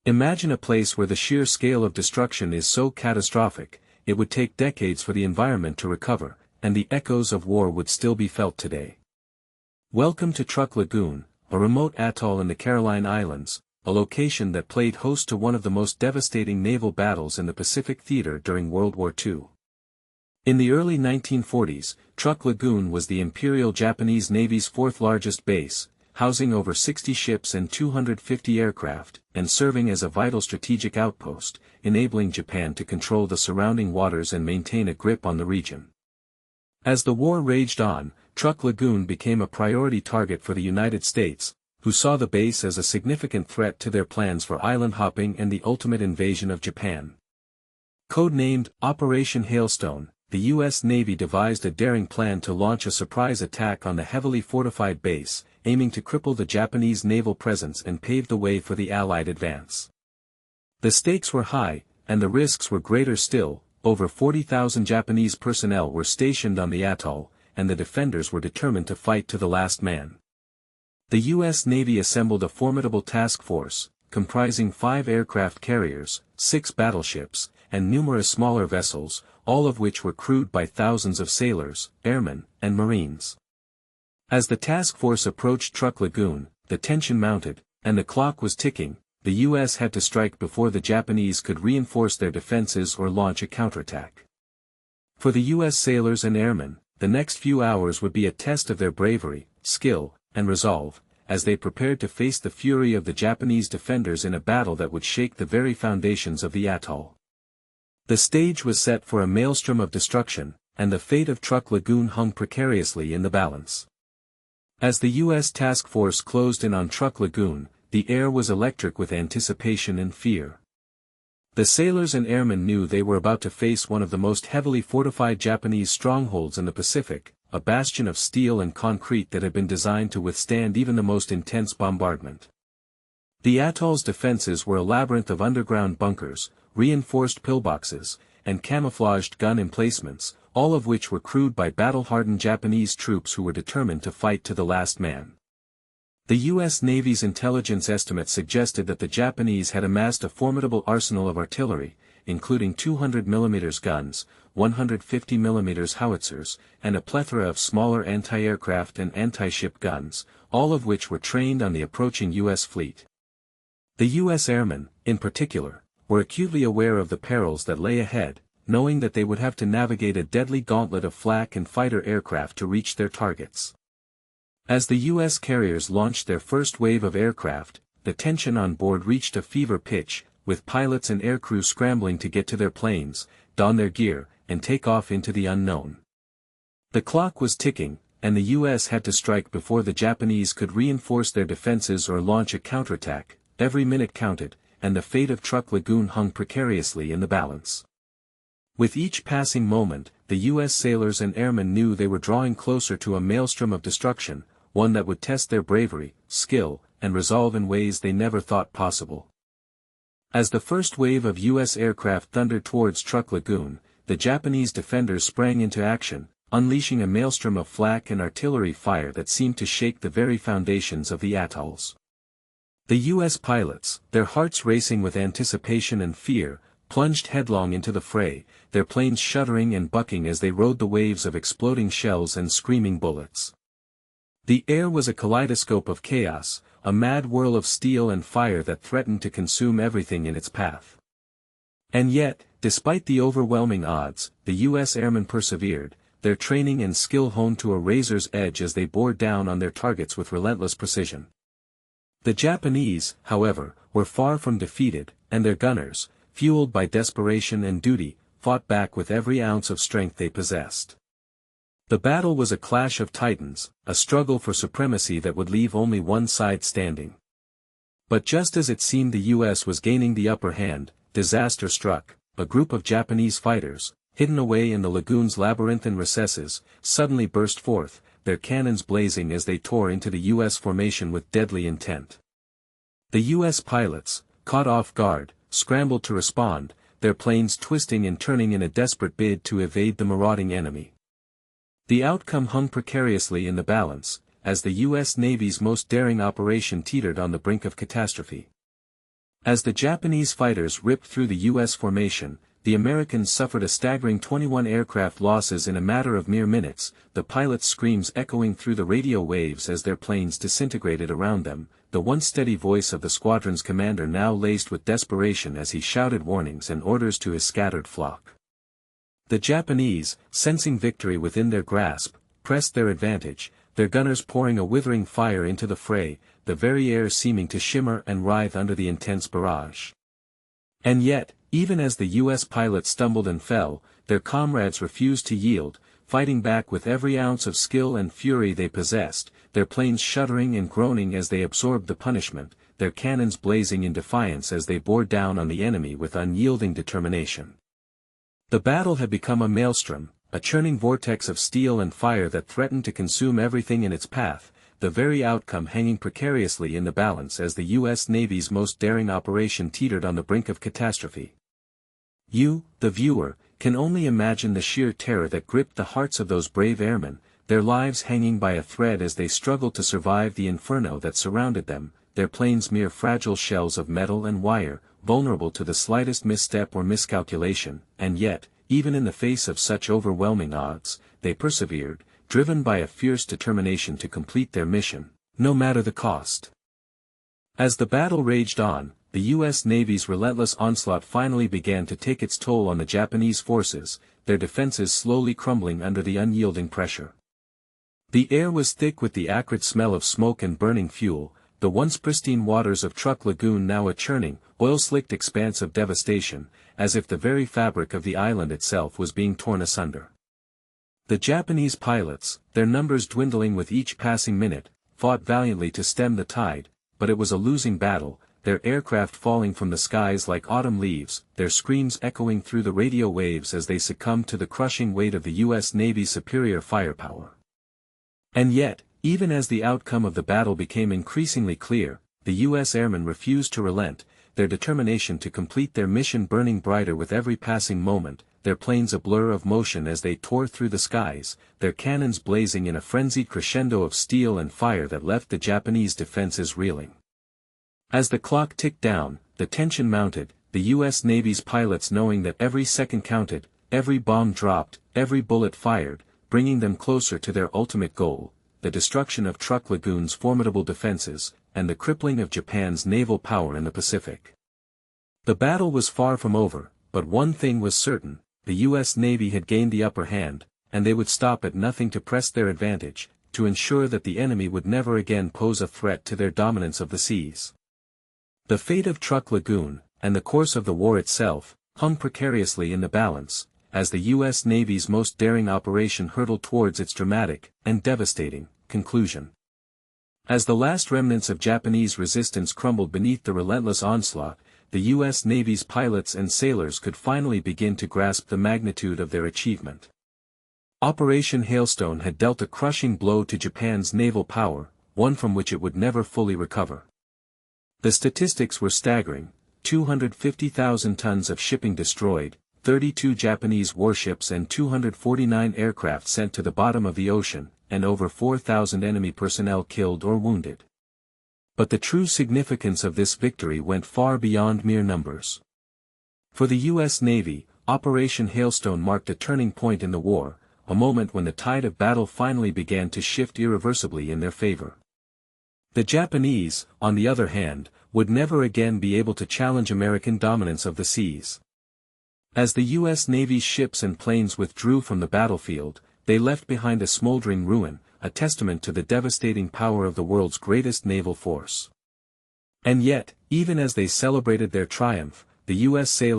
Imagine a place where the sheer scale of destruction is so catastrophic, it would take decades for the environment to recover, and the echoes of war would still be felt today. Welcome to Truk Lagoon, a remote atoll in the Caroline Islands, a location that played host to one of the most devastating naval battles in the Pacific Theater during World War II. In the early 1940s, Truk Lagoon was the Imperial Japanese Navy's fourth-largest base, housing over 60 ships and 250 aircraft, and serving as a vital strategic outpost, enabling Japan to control the surrounding waters and maintain a grip on the region. As the war raged on, Truk Lagoon became a priority target for the United States, who saw the base as a significant threat to their plans for island hopping and the ultimate invasion of Japan. Codenamed Operation Hailstone, the U.S. Navy devised a daring plan to launch a surprise attack on the heavily fortified base, aiming to cripple the Japanese naval presence and pave the way for the Allied advance. The stakes were high, and the risks were greater still. Over 40,000 Japanese personnel were stationed on the atoll, and the defenders were determined to fight to the last man. The U.S. Navy assembled a formidable task force, comprising 5 aircraft carriers, 6 battleships, and numerous smaller vessels, all of which were crewed by thousands of sailors, airmen, and marines. As the task force approached Truk Lagoon, the tension mounted, and the clock was ticking. The U.S. had to strike before the Japanese could reinforce their defenses or launch a counterattack. For the U.S. sailors and airmen, the next few hours would be a test of their bravery, skill, and resolve, as they prepared to face the fury of the Japanese defenders in a battle that would shake the very foundations of the atoll. The stage was set for a maelstrom of destruction, and the fate of Truk Lagoon hung precariously in the balance. As the U.S. task force closed in on Truk Lagoon, the air was electric with anticipation and fear. The sailors and airmen knew they were about to face one of the most heavily fortified Japanese strongholds in the Pacific, a bastion of steel and concrete that had been designed to withstand even the most intense bombardment. The atoll's defenses were a labyrinth of underground bunkers, reinforced pillboxes, and camouflaged gun emplacements, all of which were crewed by battle-hardened Japanese troops who were determined to fight to the last man. The U.S. Navy's intelligence estimates suggested that the Japanese had amassed a formidable arsenal of artillery, including 200mm guns, 150mm howitzers, and a plethora of smaller anti-aircraft and anti-ship guns, all of which were trained on the approaching U.S. fleet. The U.S. airmen, in particular, were acutely aware of the perils that lay ahead, knowing that they would have to navigate a deadly gauntlet of flak and fighter aircraft to reach their targets. As the U.S. carriers launched their first wave of aircraft, the tension on board reached a fever pitch, with pilots and aircrew scrambling to get to their planes, don their gear, and take off into the unknown. The clock was ticking, and the U.S. had to strike before the Japanese could reinforce their defenses or launch a counterattack. Every minute counted, and the fate of Truk Lagoon hung precariously in the balance. With each passing moment, the U.S. sailors and airmen knew they were drawing closer to a maelstrom of destruction, one that would test their bravery, skill, and resolve in ways they never thought possible. As the first wave of U.S. aircraft thundered towards Truk Lagoon, the Japanese defenders sprang into action, unleashing a maelstrom of flak and artillery fire that seemed to shake the very foundations of the atolls. The U.S. pilots, their hearts racing with anticipation and fear, plunged headlong into the fray, their planes shuddering and bucking as they rode the waves of exploding shells and screaming bullets. The air was a kaleidoscope of chaos, a mad whirl of steel and fire that threatened to consume everything in its path. And yet, despite the overwhelming odds, the U.S. airmen persevered, their training and skill honed to a razor's edge as they bore down on their targets with relentless precision. The Japanese, however, were far from defeated, and their gunners, fueled by desperation and duty, fought back with every ounce of strength they possessed. The battle was a clash of titans, a struggle for supremacy that would leave only one side standing. But just as it seemed the U.S. was gaining the upper hand, disaster struck. A group of Japanese fighters, hidden away in the lagoon's labyrinthine recesses, suddenly burst forth, their cannons blazing as they tore into the U.S. formation with deadly intent. The U.S. pilots, caught off guard, scrambled to respond, their planes twisting and turning in a desperate bid to evade the marauding enemy. The outcome hung precariously in the balance, as the U.S. Navy's most daring operation teetered on the brink of catastrophe. As the Japanese fighters ripped through the U.S. formation, the Americans suffered a staggering 21 aircraft losses in a matter of mere minutes, the pilots' screams echoing through the radio waves as their planes disintegrated around them, the once steady voice of the squadron's commander now laced with desperation as he shouted warnings and orders to his scattered flock. The Japanese, sensing victory within their grasp, pressed their advantage, their gunners pouring a withering fire into the fray, the very air seeming to shimmer and writhe under the intense barrage. And yet, even as the U.S. pilots stumbled and fell, their comrades refused to yield, fighting back with every ounce of skill and fury they possessed, their planes shuddering and groaning as they absorbed the punishment, their cannons blazing in defiance as they bore down on the enemy with unyielding determination. The battle had become a maelstrom, a churning vortex of steel and fire that threatened to consume everything in its path, the very outcome hanging precariously in the balance as the U.S. Navy's most daring operation teetered on the brink of catastrophe. You, the viewer, can only imagine the sheer terror that gripped the hearts of those brave airmen, their lives hanging by a thread as they struggled to survive the inferno that surrounded them, their planes mere fragile shells of metal and wire, vulnerable to the slightest misstep or miscalculation, and yet, even in the face of such overwhelming odds, they persevered, driven by a fierce determination to complete their mission, no matter the cost. As the battle raged on, the U.S. Navy's relentless onslaught finally began to take its toll on the Japanese forces, their defenses slowly crumbling under the unyielding pressure. The air was thick with the acrid smell of smoke and burning fuel, the once pristine waters of Truk Lagoon now a churning, oil-slicked expanse of devastation, as if the very fabric of the island itself was being torn asunder. The Japanese pilots, their numbers dwindling with each passing minute, fought valiantly to stem the tide, but it was a losing battle, their aircraft falling from the skies like autumn leaves, their screams echoing through the radio waves as they succumbed to the crushing weight of the U.S. Navy's superior firepower. And yet, even as the outcome of the battle became increasingly clear, the U.S. airmen refused to relent, their determination to complete their mission burning brighter with every passing moment, their planes a blur of motion as they tore through the skies, their cannons blazing in a frenzied crescendo of steel and fire that left the Japanese defenses reeling. As the clock ticked down, the tension mounted, the U.S. Navy's pilots knowing that every second counted, every bomb dropped, every bullet fired, bringing them closer to their ultimate goal, the destruction of Truk Lagoon's formidable defenses, and the crippling of Japan's naval power in the Pacific. The battle was far from over, but one thing was certain, the U.S. Navy had gained the upper hand, and they would stop at nothing to press their advantage, to ensure that the enemy would never again pose a threat to their dominance of the seas. The fate of Truk Lagoon, and the course of the war itself, hung precariously in the balance, as the U.S. Navy's most daring operation hurtled towards its dramatic, and devastating, conclusion. As the last remnants of Japanese resistance crumbled beneath the relentless onslaught, the U.S. Navy's pilots and sailors could finally begin to grasp the magnitude of their achievement. Operation Hailstone had dealt a crushing blow to Japan's naval power, one from which it would never fully recover. The statistics were staggering: 250,000 tons of shipping destroyed, 32 Japanese warships and 249 aircraft sent to the bottom of the ocean, and over 4,000 enemy personnel killed or wounded. But the true significance of this victory went far beyond mere numbers. For the U.S. Navy, Operation Hailstone marked a turning point in the war, a moment when the tide of battle finally began to shift irreversibly in their favor. The Japanese, on the other hand, would never again be able to challenge American dominance of the seas. As the U.S. Navy's ships and planes withdrew from the battlefield, they left behind a smoldering ruin, a testament to the devastating power of the world's greatest naval force. And yet, even as they celebrated their triumph, the U.S. sailors